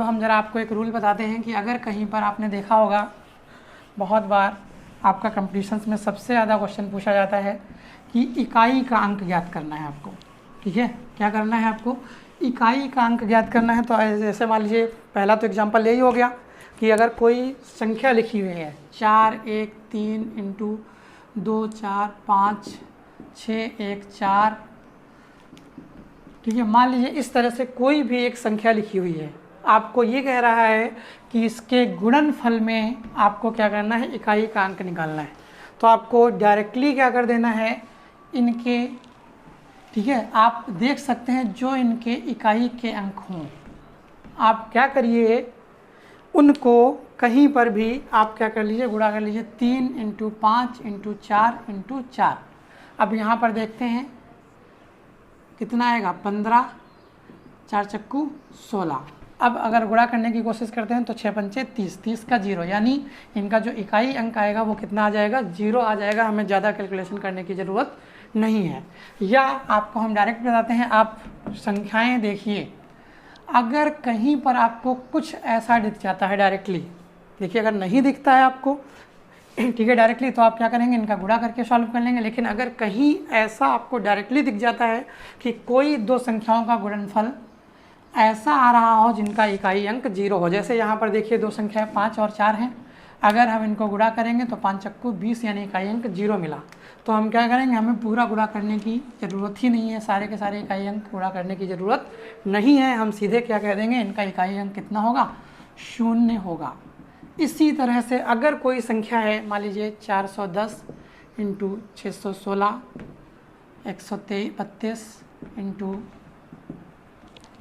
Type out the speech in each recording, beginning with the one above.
अब हम ज़रा आपको एक रूल बताते हैं कि अगर कहीं पर आपने देखा होगा, बहुत बार आपका कंपटीशंस में सबसे ज़्यादा क्वेश्चन पूछा जाता है कि इकाई का अंक ज्ञात करना है आपको। ठीक है, क्या करना है आपको? इकाई का अंक ज्ञात करना है। तो जैसे मान लीजिए पहला तो एग्जांपल यही हो गया कि अगर कोई संख्या लिखी हुई है 4 1 3 इंटू 2 4 5 6 1 4, ठीक है, मान लीजिए इस तरह से कोई भी एक संख्या लिखी हुई है, आपको ये कह रहा है कि इसके गुणनफल में आपको क्या करना है? इकाई का अंक निकालना है। तो आपको डायरेक्टली क्या कर देना है? इनके, ठीक है, आप देख सकते हैं जो इनके इकाई के अंक हों, आप क्या करिए, उनको कहीं पर भी आप क्या कर लीजिए? गुणा कर लीजिए 3 इंटू 5 इंटू 4 इंटू 4। अब यहाँ पर देखते हैं कितना आएगा? 15, 4 चक्कू 16। अब अगर गुणा करने की कोशिश करते हैं तो 6 पंचे 30, 30 का 0, यानी इनका जो इकाई अंक आएगा वो कितना आ जाएगा? 0 आ जाएगा। हमें ज़्यादा कैलकुलेशन करने की ज़रूरत नहीं है। या आपको हम डायरेक्ट बताते हैं, आप संख्याएं देखिए, अगर कहीं पर आपको कुछ ऐसा दिख जाता है डायरेक्टली, देखिए अगर नहीं दिखता है आपको, ठीक है, डायरेक्टली, तो आप क्या करेंगे? इनका गुणा करके सॉल्व कर लेंगे। लेकिन अगर कहीं ऐसा आपको डायरेक्टली दिख जाता है कि कोई दो संख्याओं का गुणनफल ऐसा आ रहा हो जिनका इकाई अंक 0 हो, जैसे यहाँ पर देखिए दो संख्याएं 5 और 4 हैं, अगर हम इनको गुणा करेंगे तो 5 चक्कू 20, यानी इकाई अंक 0 मिला। तो हम क्या करेंगे? हमें पूरा गुणा करने की ज़रूरत ही नहीं है, सारे के सारे इकाई अंक गुणा करने की ज़रूरत नहीं है। हम सीधे क्या कह देंगे? इनका इकाई अंक कितना होगा? 0 होगा। इसी तरह से अगर कोई संख्या है, मान लीजिए 410 इंटू 616 132 इंटू,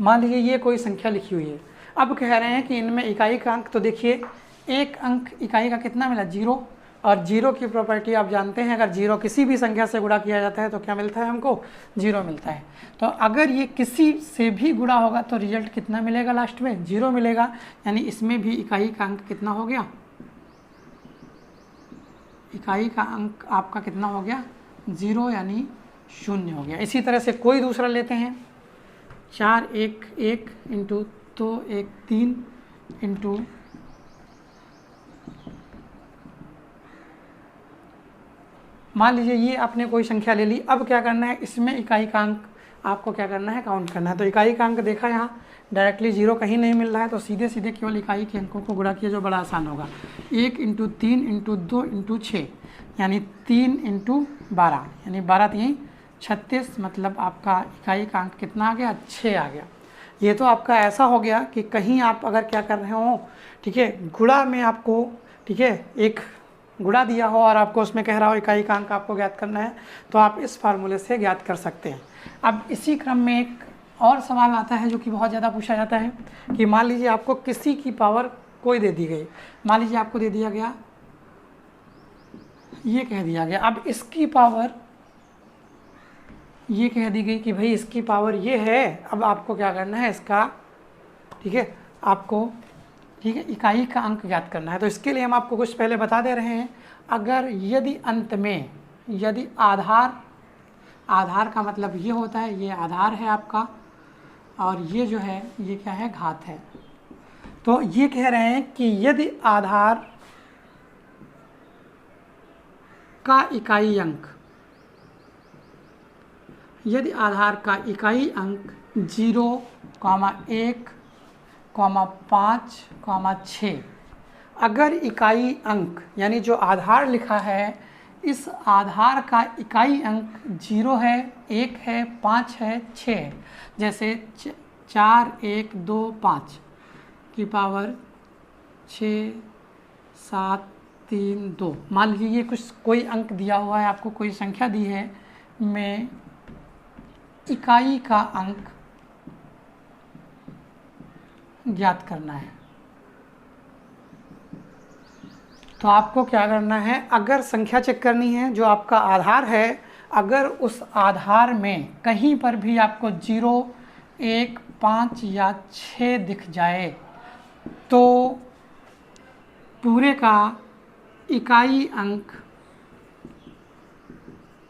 मान लीजिए ये कोई संख्या लिखी हुई है। अब कह रहे हैं कि इनमें इकाई का अंक, तो देखिए एक अंक इकाई का कितना मिला? 0। और 0 की प्रॉपर्टी आप जानते हैं, अगर 0 किसी भी संख्या से गुणा किया जाता है तो क्या मिलता है? हमको 0 मिलता है। तो अगर ये किसी से भी गुणा होगा तो रिजल्ट कितना मिलेगा? लास्ट में 0 मिलेगा, यानी इसमें भी इकाई का अंक कितना हो गया? इकाई का अंक आपका कितना हो गया? 0, यानी 0 हो गया। इसी तरह से कोई दूसरा लेते हैं, 4 1 1 इंटू 2 1 3 इंटू, मान लीजिए ये आपने कोई संख्या ले ली। अब क्या करना है? इसमें इकाई का अंक आपको क्या करना है? काउंट करना है। तो इकाई का अंक देखा, यहाँ डायरेक्टली 0 कहीं नहीं मिल रहा है, तो सीधे सीधे केवल इकाई के अंकों को गुणा किया, जो बड़ा आसान होगा। 1 इंटू 3 इंटू 2 इंटू 6, यानी 3 इंटू 12, यानी 12 3 36, मतलब आपका इकाई का अंक कितना आ गया? 6 आ गया। ये तो आपका ऐसा हो गया कि कहीं आप अगर क्या कर रहे हो, ठीक है, गुणा में आपको, ठीक है, एक गुणा दिया हो और आपको उसमें कह रहा हो इकाई का अंक आपको ज्ञात करना है, तो आप इस फार्मूले से ज्ञात कर सकते हैं। अब इसी क्रम में एक और सवाल आता है जो कि बहुत ज़्यादा पूछा जाता है कि मान लीजिए आपको किसी की पावर कोई दे दी गई, मान लीजिए आपको दे दिया गया, ये कह दिया गया, अब इसकी पावर ये कह दी गई कि भाई इसकी पावर ये है। अब आपको क्या करना है? इसका, ठीक है, आपको, ठीक है, इकाई का अंक ज्ञात करना है। तो इसके लिए हम आपको कुछ पहले बता दे रहे हैं। अगर यदि अंत में, यदि आधार का मतलब ये होता है, ये आधार है आपका, और ये जो है ये क्या है? घात है। तो ये कह रहे हैं कि यदि आधार का इकाई अंक, यदि आधार का इकाई अंक 0, 1, 5, 6, अगर इकाई अंक यानी जो आधार लिखा है, इस आधार का इकाई अंक 0 है, 1 है, 5 है, 6 है, जैसे 4 1 2 5 की पावर 6 7 3 2, मान लीजिए ये कुछ कोई अंक दिया हुआ है, आपको कोई संख्या दी है, में इकाई का अंक ज्ञात करना है। तो आपको क्या करना है? अगर संख्या चेक करनी है, जो आपका आधार है, अगर उस आधार में कहीं पर भी आपको 0 1 5 या 6 दिख जाए तो पूरे का इकाई अंक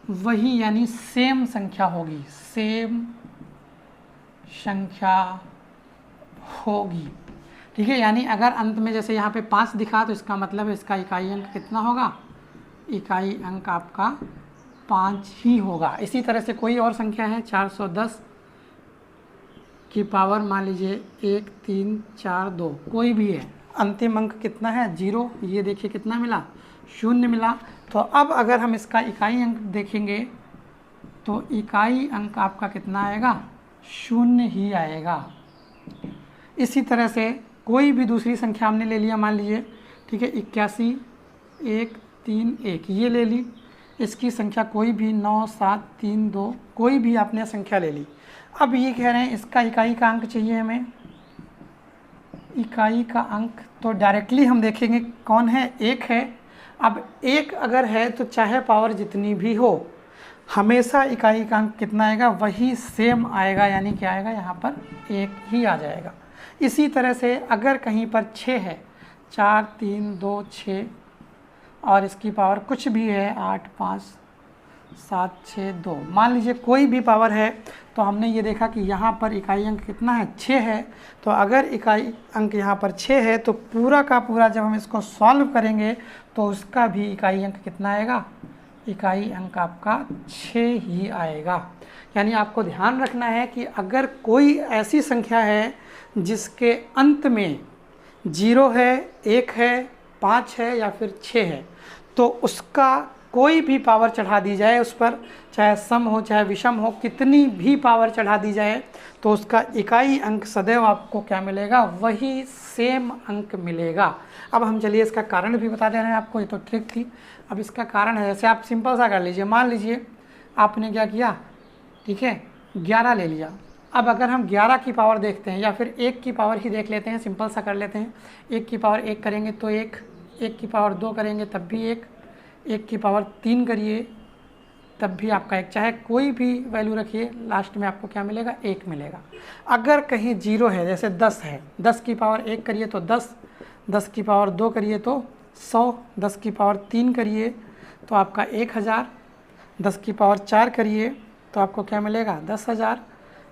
वही, यानी सेम संख्या होगी, सेम संख्या होगी। ठीक है, यानी अगर अंत में जैसे यहाँ पे 5 दिखा तो इसका मतलब है इसका इकाई अंक कितना होगा, इकाई अंक आपका 5 ही होगा। इसी तरह से कोई और संख्या है 410 की पावर मान लीजिए 1 3 4 2 कोई भी है, अंतिम अंक कितना है 0, ये देखिए कितना मिला 0 मिला। तो अब अगर हम इसका इकाई अंक देखेंगे तो इकाई अंक आपका कितना आएगा 0 ही आएगा। इसी तरह से कोई भी दूसरी संख्या हमने ले लिया मान लीजिए, ठीक है 81 1 3 1 ये ले ली, इसकी संख्या कोई भी 9 7 3 2 कोई भी आपने संख्या ले ली। अब ये कह रहे हैं इसका इकाई का अंक चाहिए हमें, इकाई का अंक तो डायरेक्टली हम देखेंगे कौन है, 1 है। अब 1 अगर है तो चाहे पावर जितनी भी हो हमेशा इकाई का अंक कितना आएगा, वही सेम आएगा, यानी क्या आएगा यहाँ पर 1 ही आ जाएगा। इसी तरह से अगर कहीं पर 6 है 4 3 2 6 और इसकी पावर कुछ भी है 8 5 7 6 2 मान लीजिए कोई भी पावर है, तो हमने ये देखा कि यहाँ पर इकाई अंक कितना है 6 है। तो अगर इकाई अंक यहाँ पर 6 है तो पूरा का पूरा जब हम इसको सॉल्व करेंगे तो उसका भी इकाई अंक कितना आएगा, इकाई अंक आपका 6 ही आएगा। यानी आपको ध्यान रखना है कि अगर कोई ऐसी संख्या है जिसके अंत में 0 है 1 है 5 है या फिर 6 है, तो उसका कोई भी पावर चढ़ा दी जाए उस पर, चाहे सम हो चाहे विषम हो, कितनी भी पावर चढ़ा दी जाए तो उसका इकाई अंक सदैव आपको क्या मिलेगा, वही सेम अंक मिलेगा। अब हम चलिए इसका कारण भी बता दे रहे हैं आपको, ये तो ट्रिक थी। अब इसका कारण है, जैसे आप सिंपल सा कर लीजिए, मान लीजिए आपने क्या किया, ठीक है 11 ले लिया। अब अगर हम 11 की पावर देखते हैं या फिर 1 की पावर ही देख लेते हैं, सिंपल सा कर लेते हैं, 1 की पावर 1 करेंगे तो 1, 1 की पावर 2 करेंगे तब भी 1, 1 की पावर 3 करिए तब भी आपका 1, चाहे कोई भी वैल्यू रखिए लास्ट में आपको क्या मिलेगा, 1 मिलेगा। अगर कहीं 0 है, जैसे 10 है, 10 की पावर 1 करिए तो 10, 10 की पावर 2 करिए तो 100, 10 की पावर 3 करिए तो आपका 1000, 10 की पावर 4 करिए तो आपको क्या मिलेगा 10,000।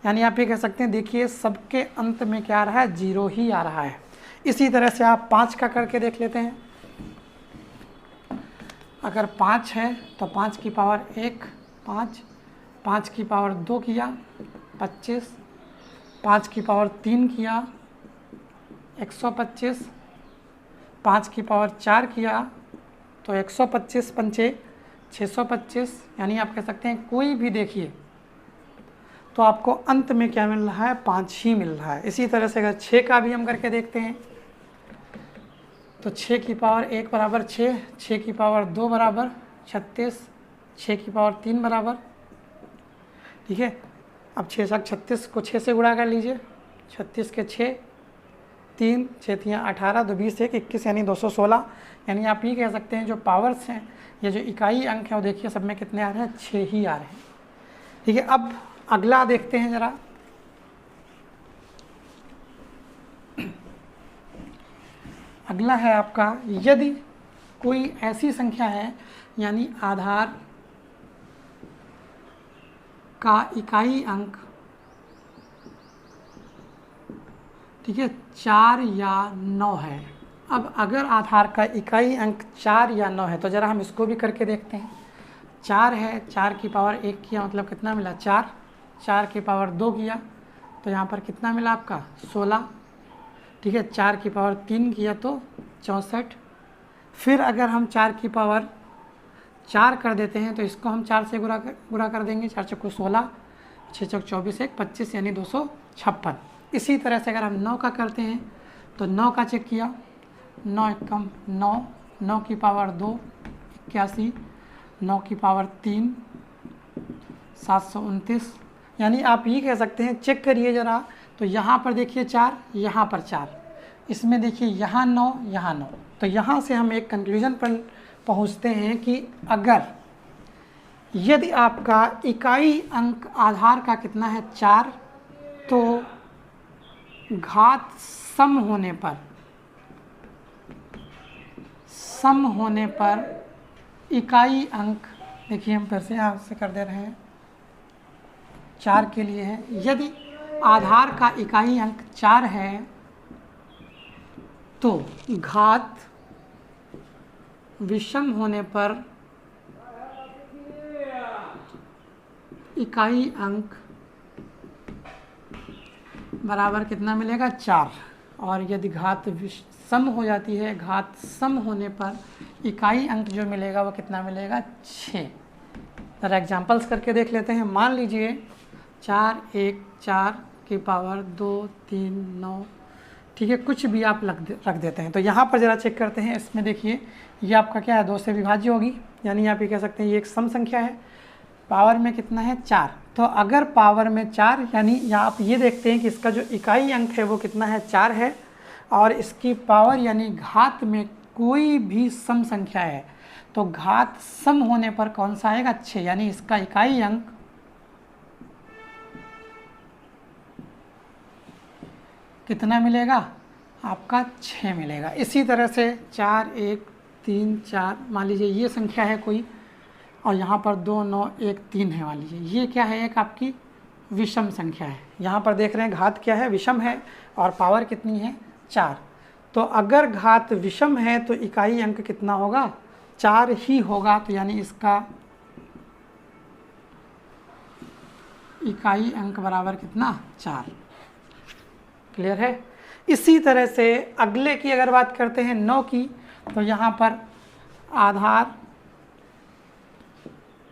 यानी आप ये कह सकते हैं, देखिए सबके अंत में क्या आ रहा है, 0 ही आ रहा है। इसी तरह से आप 5 का करके देख लेते हैं। अगर 5 है तो 5 की पावर 1 5, 5 की पावर 2 किया 25, 5 की पावर 3 किया 125, 5 की पावर 4 किया तो 125 पंचे 625। यानी आप कह सकते हैं कोई भी देखिए तो आपको अंत में क्या मिल रहा है, 5 ही मिल रहा है। इसी तरह से अगर 6 का भी हम करके देखते हैं तो 6 की पावर 1 बराबर 6, 6 की पावर 2 बराबर 36, 6 की पावर 3 बराबर, ठीक है। अब 6 सात 36 को 6 से गुणा कर लीजिए, 36 के 6 3 6 3 18 2 20 1 21 यानी 216। यानी आप ये कह सकते हैं जो पावर्स हैं, ये जो इकाई अंक है वो देखिए सब में कितने आ रहे हैं, 6 ही आ रहे हैं, ठीक है। अब अगला देखते हैं ज़रा, अगला है आपका, यदि कोई ऐसी संख्या है यानी आधार का इकाई अंक, ठीक है 4 या 9 है। अब अगर आधार का इकाई अंक 4 या 9 है तो ज़रा हम इसको भी करके देखते हैं। 4 है, 4 की पावर 1 किया मतलब कितना मिला 4, 4 की पावर 2 किया तो यहाँ पर कितना मिला आपका 16, ठीक है। 4 की पावर 3 किया तो 64। फिर अगर हम 4 की पावर 4 कर देते हैं तो इसको हम 4 से गुणा कर देंगे, 4 चौको 16, 6 चौक 24 1 25 यानी 256। इसी तरह से अगर हम 9 का करते हैं तो 9 का चेक किया, 9 एकम 9, 9 की पावर 2 81, 9 की पावर 3 729। यानी आप ये कह सकते हैं, चेक करिए ज़रा, तो यहाँ पर देखिए 4, यहाँ पर 4, इसमें देखिए यहाँ 9 यहाँ 9। तो यहाँ से हम एक कंक्लूजन पर पहुँचते हैं कि अगर यदि आपका इकाई अंक आधार का कितना है 4, तो घात सम होने पर इकाई अंक, देखिए हम फिर से यहाँ से कर दे रहे हैं, 4 के लिए है, यदि आधार का इकाई अंक 4 है तो घात विषम होने पर इकाई अंक बराबर कितना मिलेगा 4। और यदि घात सम हो जाती है, घात सम होने पर इकाई अंक जो मिलेगा वो कितना मिलेगा 6। जरा एग्जांपल्स करके देख लेते हैं। मान लीजिए 4 1 4 की पावर 2 3 9, ठीक है, कुछ भी आप रख देते हैं। तो यहाँ पर ज़रा चेक करते हैं। इसमें देखिए ये आपका क्या है, 2 से विभाज्य होगी, यानी आप ये कह सकते हैं ये एक सम संख्या है। पावर में कितना है 4। तो अगर पावर में 4, यानी यहाँ आप ये देखते हैं कि इसका जो इकाई अंक है वो कितना है 4 है, और इसकी पावर यानी घात में कोई भी सम संख्या है, तो घात सम होने पर कौन सा आएगा 6, यानी इसका इकाई अंक कितना मिलेगा आपका 6 मिलेगा। इसी तरह से 4 1 3 4, मान लीजिए ये संख्या है कोई, और यहाँ पर 2 9 1 3 है, मान लीजिए ये क्या है, एक आपकी विषम संख्या है। यहाँ पर देख रहे हैं घात क्या है, विषम है, और पावर कितनी है 4। तो अगर घात विषम है तो इकाई अंक कितना होगा 4 ही होगा। तो यानी इसका इकाई अंक बराबर कितना 4। क्लियर है। इसी तरह से अगले की अगर बात करते हैं 9 की, तो यहाँ पर आधार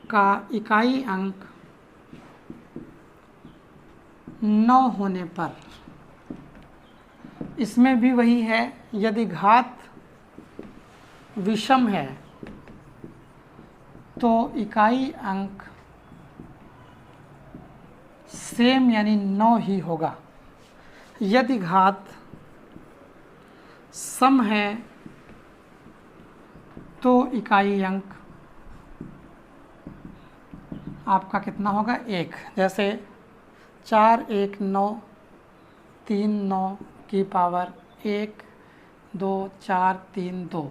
का इकाई अंक 9 होने पर, इसमें भी वही है, यदि घात विषम है तो इकाई अंक सेम यानी 9 ही होगा। यदि घात सम है तो इकाई अंक आपका कितना होगा 1। जैसे 4 1 9 3 9 की पावर 1 2 4 3 2।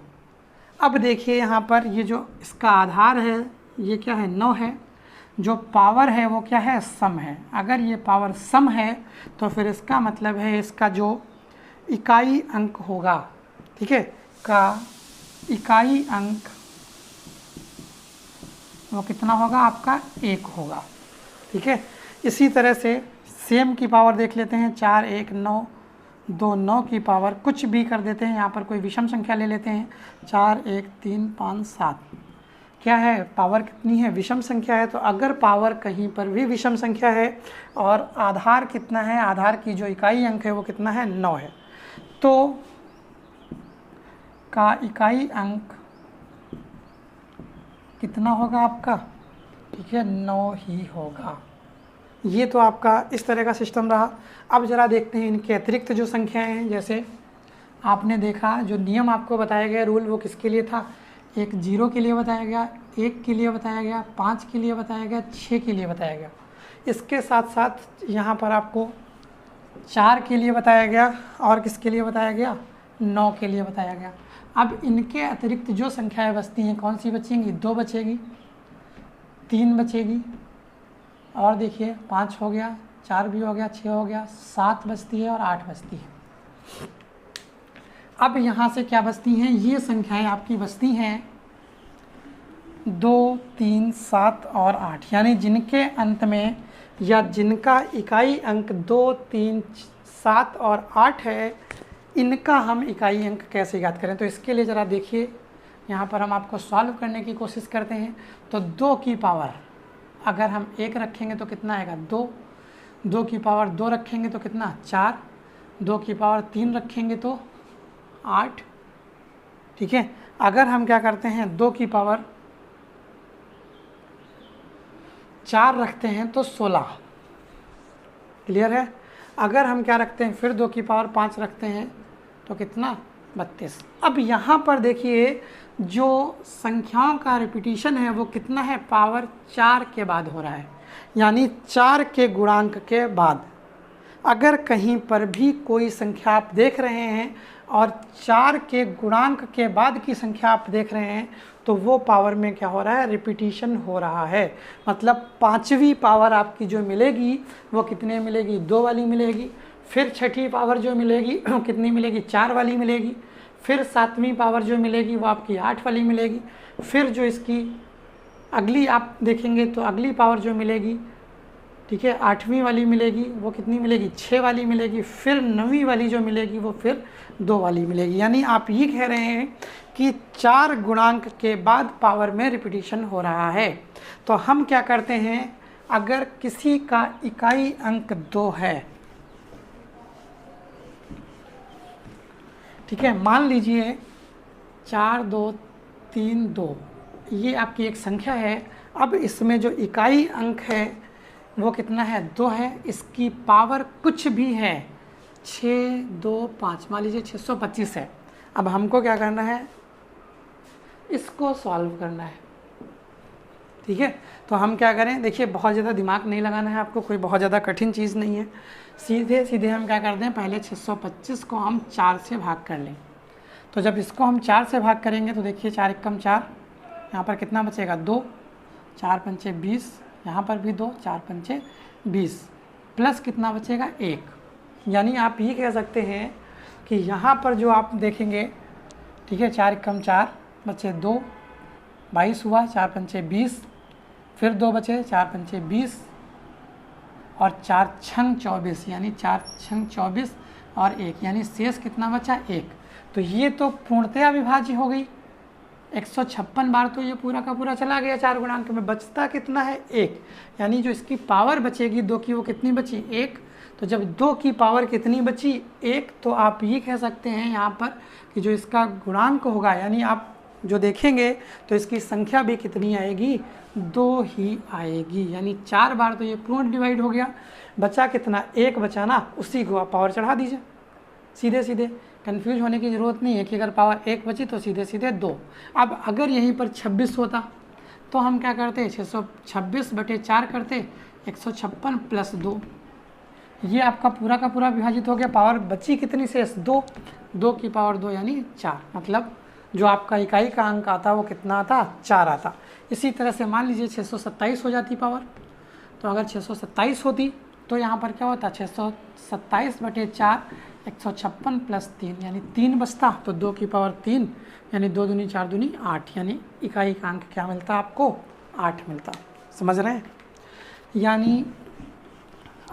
अब देखिए यहाँ पर ये जो इसका आधार है ये क्या है 9 है, जो पावर है वो क्या है सम है। अगर ये पावर सम है तो फिर इसका मतलब है इसका जो इकाई अंक होगा, ठीक है, का इकाई अंक वो कितना होगा आपका 1 होगा। ठीक है। इसी तरह से सेम की पावर देख लेते हैं, 4 1 9 2 9 की पावर कुछ भी कर देते हैं, यहाँ पर कोई विषम संख्या ले लेते हैं, 4 1 3 5 7, क्या है पावर कितनी है विषम संख्या है। तो अगर पावर कहीं पर भी विषम संख्या है और आधार कितना है, आधार की जो इकाई अंक है वो कितना है 9 है, तो का इकाई अंक कितना होगा आपका, ठीक है 9 ही होगा। ये तो आपका इस तरह का सिस्टम रहा। अब ज़रा देखते हैं इनके अतिरिक्त जो संख्याएं हैं। जैसे आपने देखा जो नियम आपको बताया गया रूल वो किसके लिए था, एक 0 के लिए बताया गया, 1 के लिए बताया गया, 5 के लिए बताया गया, 6 के लिए बताया गया। इसके साथ साथ यहाँ पर आपको 4 के लिए बताया गया और किसके लिए बताया गया 9 के लिए बताया गया। अब इनके अतिरिक्त जो संख्याएं बचती हैं कौन सी बचेंगी, 2 बचेगी, 3 बचेगी, और देखिए 5 हो गया, 4 भी हो गया, 6 हो गया, 7 बचती है और 8 बचती है। अब यहाँ से क्या बचती हैं, ये संख्याएं आपकी बचती हैं 2 3 7 और 8, यानी जिनके अंत में या जिनका इकाई अंक 2 3 7 और 8 है, इनका हम इकाई अंक कैसे याद करें। तो इसके लिए ज़रा देखिए, यहाँ पर हम आपको सॉल्व करने की कोशिश करते हैं। तो 2 की पावर अगर हम 1 रखेंगे तो कितना आएगा 2, 2 की पावर 2 रखेंगे तो कितना 4, 2 की पावर 3 रखेंगे तो 8। ठीक है। अगर हम क्या करते हैं 2 की पावर 4 रखते हैं तो 16। क्लियर है। अगर हम क्या रखते हैं फिर 2 की पावर 5 रखते हैं तो कितना 32। अब यहाँ पर देखिए जो संख्याओं का रिपीटिशन है वो कितना है, पावर 4 के बाद हो रहा है, यानी 4 के गुणांक के बाद। अगर कहीं पर भी कोई संख्या आप देख रहे हैं और 4 के गुणांक के बाद की संख्या आप देख रहे हैं तो वो पावर में क्या हो रहा है, रिपीटिशन हो रहा है। मतलब 5वीं पावर आपकी जो मिलेगी वो कितने मिलेगी, 2 वाली मिलेगी। फिर छठी पावर जो मिलेगी कितनी मिलेगी, 4 वाली मिलेगी। फिर 7वीं पावर जो मिलेगी वो आपकी 8 वाली मिलेगी। फिर जो इसकी अगली आप देखेंगे तो अगली पावर जो मिलेगी, ठीक है, 8वीं वाली मिलेगी, वो कितनी मिलेगी, 6 वाली मिलेगी। फिर 9वीं वाली जो मिलेगी वो फिर 2 वाली मिलेगी। यानी आप ये कह रहे हैं कि 4 गुणांक के बाद पावर में रिपीटिशन हो रहा है। तो हम क्या करते हैं, अगर किसी का इकाई अंक 2 है, ठीक है, मान लीजिए 4 2 3 2, ये आपकी एक संख्या है। अब इसमें जो इकाई अंक है वो कितना है, 2 है। इसकी पावर कुछ भी है, 6 2 5, मान लीजिए 625 है। अब हमको क्या करना है, इसको सॉल्व करना है, ठीक है। तो हम क्या करें, देखिए बहुत ज़्यादा दिमाग नहीं लगाना है आपको, कोई बहुत ज़्यादा कठिन चीज़ नहीं है। सीधे सीधे हम क्या करते हैं, पहले 625 को हम 4 से भाग कर लें। तो जब इसको हम 4 से भाग करेंगे तो देखिए 4 एकम 4, यहाँ पर कितना बचेगा, 2, 4 पंचे 20, यहाँ पर भी 2, 4 पंचे 20, प्लस कितना बचेगा, 1। यानी आप ये कह सकते हैं कि यहाँ पर जो आप देखेंगे, ठीक है, 4 एकम 4 बचे 2, 22 हुआ, 4 पंचे 20, फिर 2 बचे, 4 पंचे 20 और 4 छंग 24, यानी 4 छंग 24 और 1, यानी शेष कितना बचा, 1। तो ये तो पूर्णतया विभाज्य हो गई। 156 बार तो ये पूरा का पूरा चला गया 4 गुणांक में, बचता कितना है, 1। यानी जो इसकी पावर बचेगी 2 की, वो कितनी बची, 1। तो जब 2 की पावर कितनी बची, 1, तो आप ये कह सकते हैं यहाँ पर कि जो इसका गुणांक होगा, यानी आप जो देखेंगे तो इसकी संख्या भी कितनी आएगी, 2 ही आएगी। यानी 4 बार तो ये पूर्ण डिवाइड हो गया, बचा कितना, 1 बचा ना, उसी को आप पावर चढ़ा दीजिए। सीधे सीधे कंफ्यूज होने की ज़रूरत नहीं है कि अगर पावर 1 बची तो सीधे सीधे 2। अब अगर यहीं पर 26 होता तो हम क्या करते, 626/4 करते, 156 प्लस 2, ये आपका पूरा का पूरा विभाजित हो गया। पावर बची कितनी शेष, 2, 2 की पावर 2 यानी 4, मतलब जो आपका इकाई का अंक आता वो कितना आता, 4 आता। इसी तरह से मान लीजिए 627 हो जाती पावर, तो अगर 627 होती तो यहाँ पर क्या होता, 627/4, 156 प्लस 3 यानी 3 बचता, तो 2 की पावर 3 यानी 2 दूनी 4 दूनी 8, यानी इकाई का अंक क्या मिलता आपको, 8 मिलता। समझ रहे हैं। यानी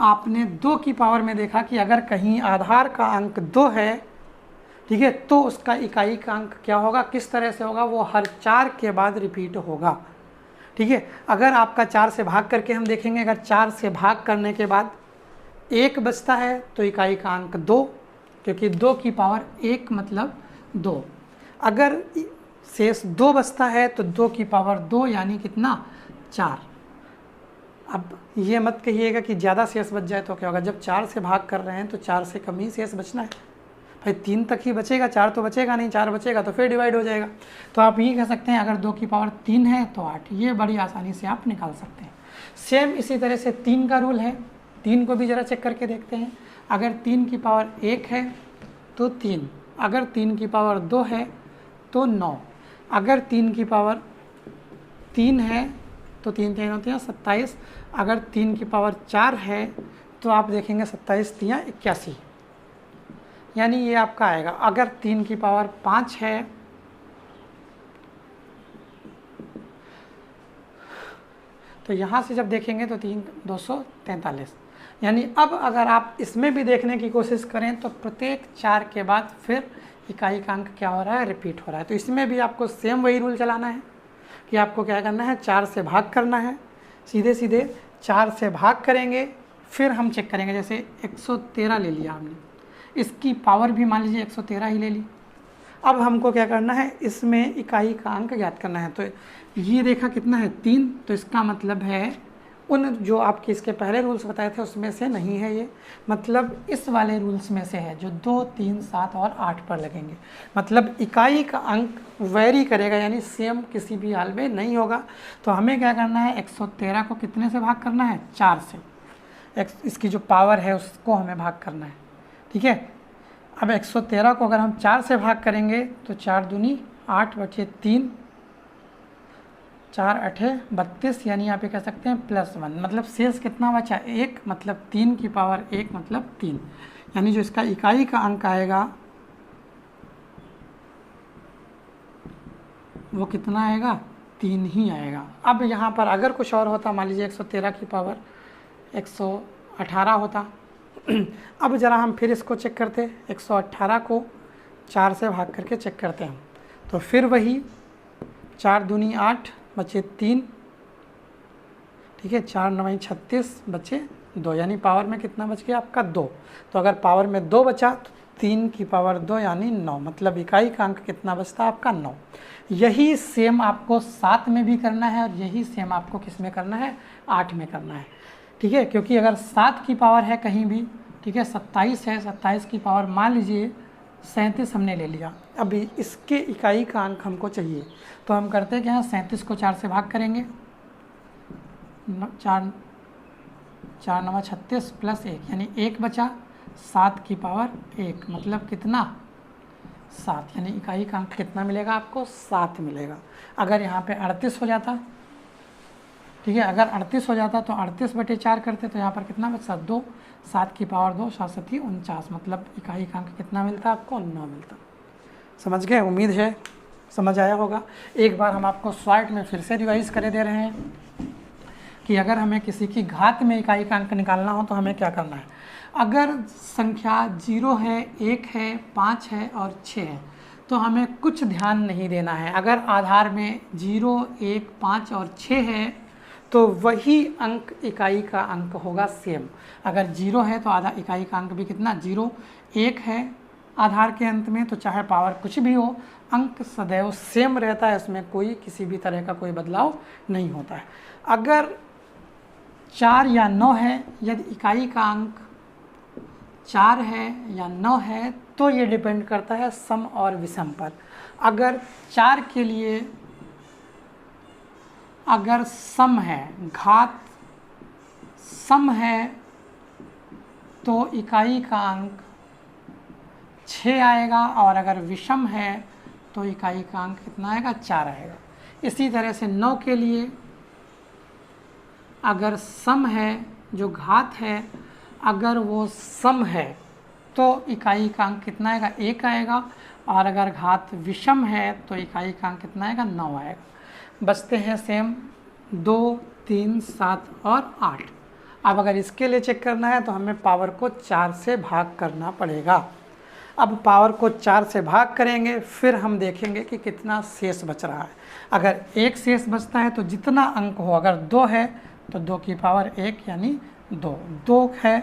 आपने 2 की पावर में देखा कि अगर कहीं आधार का अंक 2 है, ठीक है, तो उसका इकाई का अंक क्या होगा, किस तरह से होगा, वो हर 4 के बाद रिपीट होगा, ठीक है। अगर आपका 4 से भाग करके हम देखेंगे, अगर 4 से भाग करने के बाद 1 बचता है तो इकाई का अंक 2, क्योंकि 2 की पावर 1 मतलब 2। अगर शेष 2 बचता है तो 2 की पावर 2 यानी कितना, 4। अब ये मत कहिएगा कि ज़्यादा शेष बच जाए तो क्या होगा, जब 4 से भाग कर रहे हैं तो 4 से कम ही शेष बचना है भाई, 3 तक ही बचेगा, 4 तो बचेगा नहीं, 4 बचेगा तो फिर डिवाइड हो जाएगा। तो आप ये कह सकते हैं अगर 2 की पावर 3 है तो 8, ये बड़ी आसानी से आप निकाल सकते हैं। सेम इसी तरह से 3 का रूल है, 3 को भी ज़रा चेक करके देखते हैं। अगर 3 की पावर 1 है तो 3, अगर 3 की पावर 2 है तो 9, अगर 3 की पावर 3 है तो 3 3 होते हैं 27, अगर 3 की पावर 4 है तो आप देखेंगे 27 3 81, यानी ये आपका आएगा। अगर 3 की पावर 5 है तो यहाँ से जब देखेंगे तो 3 243, यानी अब अगर आप इसमें भी देखने की कोशिश करें तो प्रत्येक 4 के बाद फिर इकाई का अंक क्या हो रहा है, रिपीट हो रहा है। तो इसमें भी आपको सेम वही रूल चलाना है कि आपको क्या करना है, 4 से भाग करना है, सीधे सीधे 4 से भाग करेंगे, फिर हम चेक करेंगे। जैसे 113 ले लिया हमने, इसकी पावर भी मान लीजिए 113 ही ले ली। अब हमको क्या करना है, इसमें इकाई का अंक ज्ञात करना है। तो ये देखा कितना है, 3, तो इसका मतलब है उन जो आपके इसके पहले रूल्स बताए थे उसमें से नहीं है ये, मतलब इस वाले रूल्स में से है जो 2 3 7 और 8 पर लगेंगे। मतलब इकाई का अंक वेरी करेगा, यानी सेम किसी भी हाल में नहीं होगा। तो हमें क्या करना है, 113 को कितने से भाग करना है, 4 से। इसकी जो पावर है उसको हमें भाग करना है, ठीक है। अब 113 को अगर हम 4 से भाग करेंगे तो 4 दूनी 8/3, 4 8 32, यानी यहाँ पे कह सकते हैं +1, मतलब शेष कितना बचा, 1, मतलब 3 की पावर 1 मतलब 3, यानी जो इसका इकाई का अंक आएगा वो कितना आएगा, 3 ही आएगा। अब यहाँ पर अगर कुछ और होता, मान लीजिए 113 की पावर 118 होता। अब ज़रा हम फिर इसको चेक करते, 118 को 4 से भाग करके चेक करते हैं, तो फिर वही 4 दूनी 8 बचे 3, ठीक है, 4 9 36 बचे 2, यानी पावर में कितना बच गया आपका 2। तो अगर पावर में 2 बचा तो 3 की पावर 2 यानी 9, मतलब इकाई का अंक कितना बचता है आपका 9। यही सेम आपको 7 में भी करना है और यही सेम आपको किस में करना है, 8 में करना है, ठीक है। क्योंकि अगर 7 की पावर है कहीं भी, ठीक है, 27 है, 27 की पावर मान लीजिए 37 हमने ले लिया, अभी इसके इकाई का अंक हमको चाहिए, तो हम करते हैं कि यहाँ 37 को 4 से भाग करेंगे, 4 9 36 प्लस 1 यानी 1 बचा, 7 की पावर 1 मतलब कितना 7, यानी इकाई का अंक कितना मिलेगा आपको 7 मिलेगा। अगर यहाँ पे 38 हो जाता, ठीक है, अगर 38 हो जाता तो 38/4 करते तो यहाँ पर कितना बचता 2, 7 की पावर 2 7 7 49, मतलब इकाई का अंक कितना मिलता आपको 9 मिलता। समझ गए, उम्मीद है समझ आया होगा। एक बार हम आपको शॉर्ट में फिर से रिवाइज करे दे रहे हैं कि अगर हमें किसी की घात में इकाई का अंक निकालना हो तो हमें क्या करना है। अगर संख्या 0 है, 1 है, 5 है और 6 है तो हमें कुछ ध्यान नहीं देना है। अगर आधार में 0, 1, 5 और 6 है तो वही अंक इकाई का अंक होगा सेम। अगर 0 है तो आधा इकाई का अंक भी कितना 0, 1 है आधार के अंत में तो चाहे पावर कुछ भी हो अंक सदैव सेम रहता है, इसमें कोई किसी भी तरह का कोई बदलाव नहीं होता है। अगर 4 या 9 है, यदि इकाई का अंक 4 है या 9 है तो ये डिपेंड करता है सम और विषम पर। अगर 4 के लिए अगर सम है, घात सम है तो इकाई का अंक 6 आएगा, और अगर विषम है तो इकाई का अंक कितना आएगा 4 आएगा। इसी तरह से 9 के लिए अगर सम है, जो घात है अगर वो सम है तो इकाई का अंक कितना आएगा 1 आएगा, और अगर घात विषम है तो इकाई का अंक कितना आएगा 9 आएगा। बचते हैं सेम 2, 3, 7 और 8। अब अगर इसके लिए चेक करना है तो हमें पावर को 4 से भाग करना पड़ेगा। अब पावर को 4 से भाग करेंगे फिर हम देखेंगे कि कितना शेष बच रहा है। अगर 1 शेष बचता है तो जितना अंक हो, अगर 2 है तो 2 की पावर 1 यानी 2 है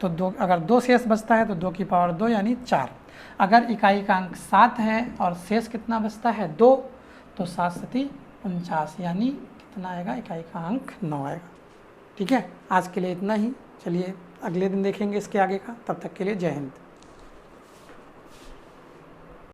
तो 2, अगर 2 शेष बचता है तो 2 की पावर 2 यानी 4। अगर इकाई का अंक 7 है और शेष कितना बचता है 2 तो 7 7 49 यानी कितना आएगा इकाई का अंक 9 आएगा। ठीक है, आज के लिए इतना ही। चलिए अगले दिन देखेंगे इसके आगे का, तब तक के लिए जय हिंद।